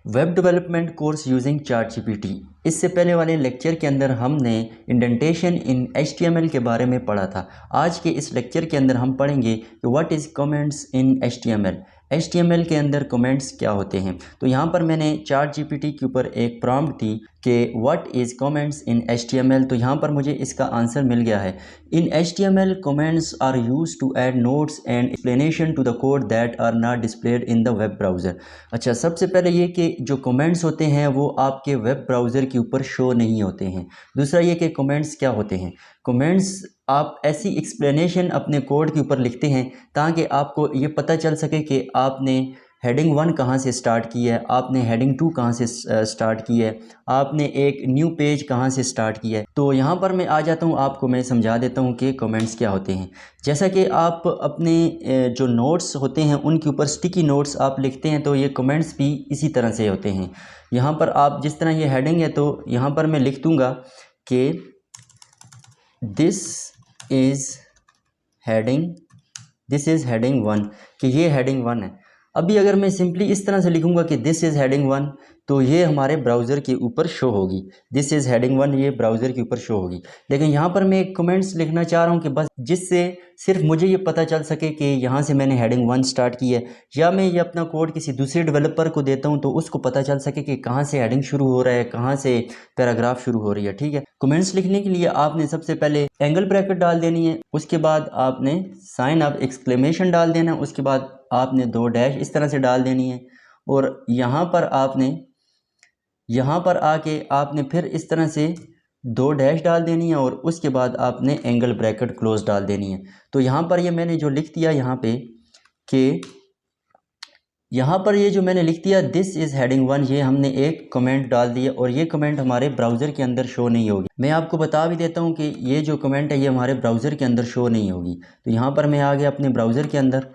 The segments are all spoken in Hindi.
Web development course using ChatGPT। इससे पहले वाले लेक्चर के अंदर हमने इंडेंटेशन इन HTML के बारे में पढ़ा था। आज के इस लेक्चर के अंदर हम पढ़ेंगे कि what is comments in HTML के अंदर कमेंट्स क्या होते हैं। तो यहाँ पर मैंने ChatGPT के ऊपर एक प्रॉम्प्ट दी कि what is comments in HTML। तो यहाँ पर मुझे इसका आंसर मिल गया है। In HTML comments are used to add notes and explanation to the code that are not displayed in the web browser. अच्छा, सबसे पहले ये कि जो कमेंट्स होते हैं वो आपके वेब ब्राउज़र के ऊपर शो नहीं होते हैं। दूसरा ये कि कमेंट्स क्या होते हैं। कमेंट्स आप ऐसी एक्सप्लेनेशन अपने कोड के ऊपर लिखते हैं ताकि आपको ये पता चल सके कि आपने हेडिंग 1 कहाँ से स्टार्ट की है, आपने हेडिंग 2 कहाँ से स्टार्ट की है, आपने एक न्यू पेज कहाँ से स्टार्ट किया है। तो यहाँ पर मैं आ जाता हूँ, आपको मैं समझा देता हूँ कि कमेंट्स क्या होते हैं। जैसा कि आप अपने जो नोट्स होते हैं उनके ऊपर स्टिकी नोट्स आप लिखते हैं, तो ये कमेंट्स भी इसी तरह से होते हैं। यहाँ पर आप जिस तरह ये हेडिंग है तो यहाँ पर मैं लिख दूँगा कि दिस इज़ हेडिंग 1, कि ये हेडिंग 1 है। अभी अगर मैं सिंपली इस तरह से लिखूंगा कि दिस इज़ हेडिंग 1, तो ये हमारे ब्राउज़र के ऊपर शो होगी। दिस इज़ हेडिंग 1 ये ब्राउज़र के ऊपर शो होगी। लेकिन यहाँ पर मैं एक कमेंट्स लिखना चाह रहा हूँ कि बस जिससे सिर्फ मुझे ये पता चल सके कि यहाँ से मैंने हेडिंग 1 स्टार्ट की है, या मैं ये अपना कोड किसी दूसरे डेवलपर को देता हूँ तो उसको पता चल सके कि कहाँ से हेडिंग शुरू हो रहा है, कहाँ से पैराग्राफ शुरू हो रही है। ठीक है, कमेंट्स लिखने के लिए आपने सबसे पहले एंगल ब्रैकेट डाल देनी है, उसके बाद आपने साइन ऑफ एक्सक्लेमेशन डाल देना है, उसके बाद आपने 2 डैश इस तरह से डाल देनी है, और यहाँ पर आके आपने फिर इस तरह से 2 डैश डाल देनी है, और उसके बाद आपने एंगल ब्रैकेट क्लोज डाल देनी है। तो यहाँ पर ये मैंने जो लिख दिया यहाँ पे कि यहाँ पर ये जो मैंने लिख दिया दिस इज़ हेडिंग 1, ये हमने एक कमेंट डाल दिया, और ये कमेंट हमारे ब्राउज़र के अंदर शो नहीं होगी। मैं आपको बता भी देता हूँ कि ये जो कमेंट है ये हमारे ब्राउज़र के अंदर शो नहीं होगी। तो यहाँ पर मैं आ गया अपने ब्राउज़र के अंदर,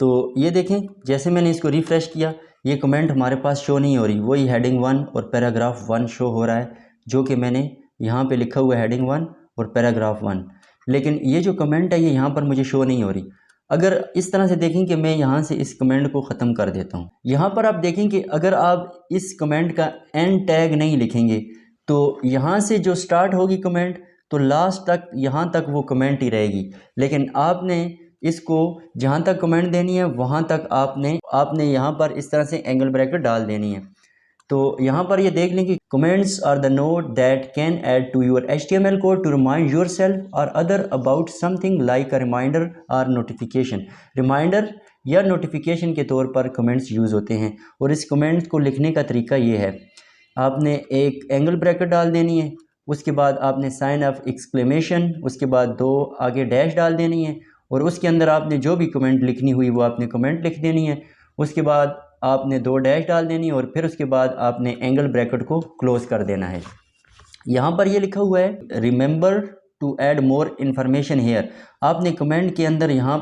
तो ये देखें जैसे मैंने इसको रिफ़्रेश किया ये कमेंट हमारे पास शो नहीं हो रही। वही हेडिंग 1 और पैराग्राफ 1 शो हो रहा है, जो कि मैंने यहाँ पे लिखा हुआ है हेडिंग 1 और पैराग्राफ 1। लेकिन ये जो कमेंट है ये यहाँ पर मुझे शो नहीं हो रही। अगर इस तरह से देखें कि मैं यहाँ से इस कमेंट को ख़त्म कर देता हूँ, यहाँ पर आप देखें कि अगर आप इस कमेंट का एंड टैग नहीं लिखेंगे तो यहाँ से जो स्टार्ट होगी कमेंट तो लास्ट तक यहाँ तक वो कमेंट ही रहेगी। लेकिन आपने इसको जहाँ तक कमेंट देनी है वहाँ तक आपने यहाँ पर इस तरह से एंगल ब्रैकेट डाल देनी है। तो यहाँ पर ये देख लें कि comments are the note that can add to your HTML code to remind yourself और other about something like a reminder और नोटिफिकेशन। रिमाइंडर या नोटिफिकेशन के तौर पर कमेंट्स यूज़ होते हैं, और इस कमेंट्स को लिखने का तरीका ये है, आपने एक एंगल ब्रैकेट डाल देनी है, उसके बाद आपने साइन ऑफ एक्सक्लेमेशन, उसके बाद 2 आगे डैश डाल देनी है, और उसके अंदर आपने जो भी कमेंट लिखनी हुई वो आपने कमेंट लिख देनी है। उसके बाद आपने 2 डैश डाल देनी है, और फिर उसके बाद आपने एंगल ब्रैकेट को क्लोज कर देना है। यहाँ पर ये लिखा हुआ है remember to add more information here. आपने कमेंट के अंदर यहाँ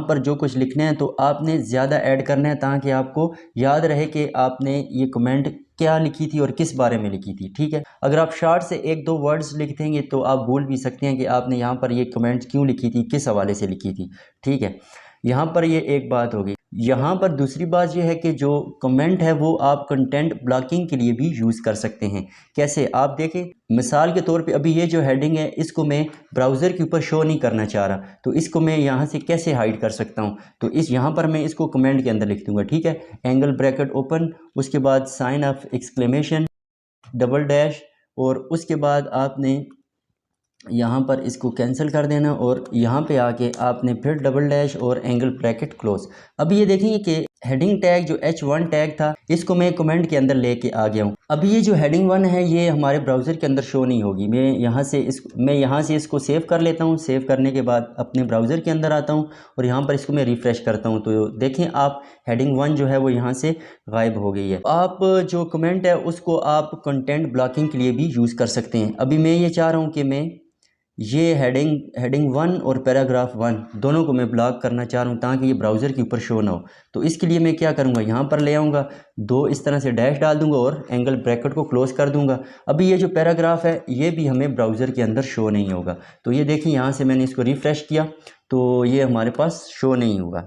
पर जो कुछ लिखना है तो आपने ज़्यादा ऐड करना है ताकि आपको याद रहे कि आपने ये कमेंट क्या लिखी थी और किस बारे में लिखी थी। ठीक है, अगर आप शार्ट से 1-2 वर्ड्स लिख देंगे तो आप भूल भी सकते हैं कि आपने यहाँ पर ये कमेंट क्यों लिखी थी, किस हवाले से लिखी थी। ठीक है, यहाँ पर ये एक बात होगी। यहाँ पर दूसरी बात ये है कि जो कमेंट है वो आप कंटेंट ब्लॉकिंग के लिए भी यूज़ कर सकते हैं। कैसे, आप देखें मिसाल के तौर पे अभी ये जो हेडिंग है इसको मैं ब्राउज़र के ऊपर शो नहीं करना चाह रहा, तो इसको मैं यहाँ से कैसे हाइड कर सकता हूँ। तो यहाँ पर मैं इसको कमेंट के अंदर लिख दूँगा। ठीक है, एंगल ब्रैकेट ओपन, उसके बाद sign of exclamation, double dash, और उसके बाद आपने यहाँ पर इसको कैंसिल कर देना, और यहाँ पे आके आपने फिर डबल डैश और एंगल ब्रैकेट क्लोज। अभी ये देखेंगे कि हेडिंग टैग जो H1 टैग था इसको मैं कमेंट के अंदर लेके आ गया हूँ। अभी ये जो हेडिंग 1 है ये हमारे ब्राउज़र के अंदर शो नहीं होगी। मैं यहाँ से इसको सेव कर लेता हूँ। सेव करने के बाद अपने ब्राउज़र के अंदर आता हूँ और यहाँ पर इसको मैं रिफ़्रेश करता हूँ, तो देखें आप हेडिंग 1 जो है वो यहाँ से गायब हो गई है। आप जो कमेंट है उसको आप कंटेंट ब्लॉकिंग के लिए भी यूज़ कर सकते हैं। अभी मैं ये चाह रहा हूँ कि मैं ये हेडिंग 1 और पैराग्राफ 1 दोनों को मैं ब्लॉक करना चाह रहा हूँ ताकि ये ब्राउज़र के ऊपर शो ना हो। तो इसके लिए मैं क्या करूँगा, यहाँ पर ले आऊँगा, 2 इस तरह से डैश डाल दूँगा और एंगल ब्रैकेट को क्लोज़ कर दूँगा। अभी ये जो पैराग्राफ है ये भी हमें ब्राउज़र के अंदर शो नहीं होगा। तो ये देखिए यहाँ से मैंने इसको रिफ़्रेश किया तो ये हमारे पास शो नहीं होगा।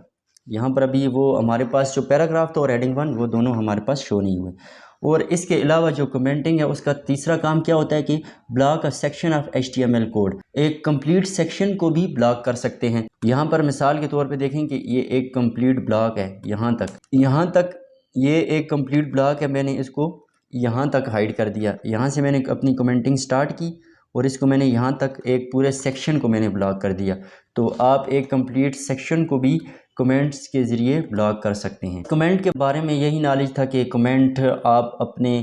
यहाँ पर अभी वो हमारे पास जो पैराग्राफ था और हेडिंग 1 वो दोनों हमारे पास शो नहीं हुए। और इसके अलावा जो कमेंटिंग है उसका तीसरा काम क्या होता है कि block a section of HTML code, एक कंप्लीट सेक्शन को भी ब्लॉक कर सकते हैं। यहाँ पर मिसाल के तौर पे देखें कि ये एक कंप्लीट ब्लॉक है, यहाँ तक ये एक कंप्लीट ब्लॉक है। मैंने इसको यहाँ तक हाइड कर दिया, यहाँ से मैंने अपनी कमेंटिंग स्टार्ट की और इसको मैंने यहाँ तक एक पूरे सेक्शन को मैंने ब्लॉक कर दिया। तो आप एक कंप्लीट सेक्शन को भी कमेंट्स के ज़रिए ब्लॉक कर सकते हैं। कमेंट के बारे में यही नॉलेज था कि कमेंट आप अपने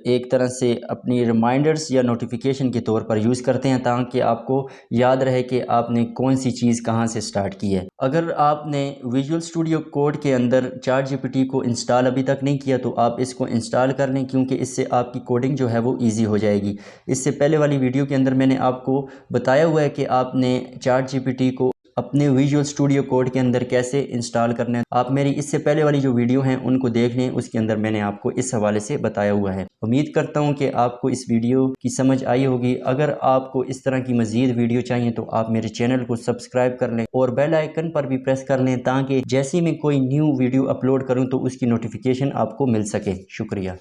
एक तरह से अपनी रिमाइंडर्स या नोटिफिकेशन के तौर पर यूज़ करते हैं ताकि आपको याद रहे कि आपने कौन सी चीज़ कहाँ से स्टार्ट की है। अगर आपने विजुअल स्टूडियो कोड के अंदर ChatGPT को इंस्टॉल अभी तक नहीं किया तो आप इसको इंस्टॉल कर लें, क्योंकि इससे आपकी कोडिंग जो है वो ईजी हो जाएगी। इससे पहले वाली वीडियो के अंदर मैंने आपको बताया हुआ है कि आपने ChatGPT को अपने विजुअल स्टूडियो कोड के अंदर कैसे इंस्टॉल करना है। आप मेरी इससे पहले वाली जो वीडियो हैं उनको देख लें, उसके अंदर मैंने आपको इस हवाले से बताया हुआ है। उम्मीद करता हूं कि आपको इस वीडियो की समझ आई होगी। अगर आपको इस तरह की मज़ीद वीडियो चाहिए तो आप मेरे चैनल को सब्सक्राइब कर लें और बेल आइकन पर भी प्रेस कर लें ताकि जैसे मैं कोई न्यू वीडियो अपलोड करूँ तो उसकी नोटिफिकेशन आपको मिल सके। शुक्रिया।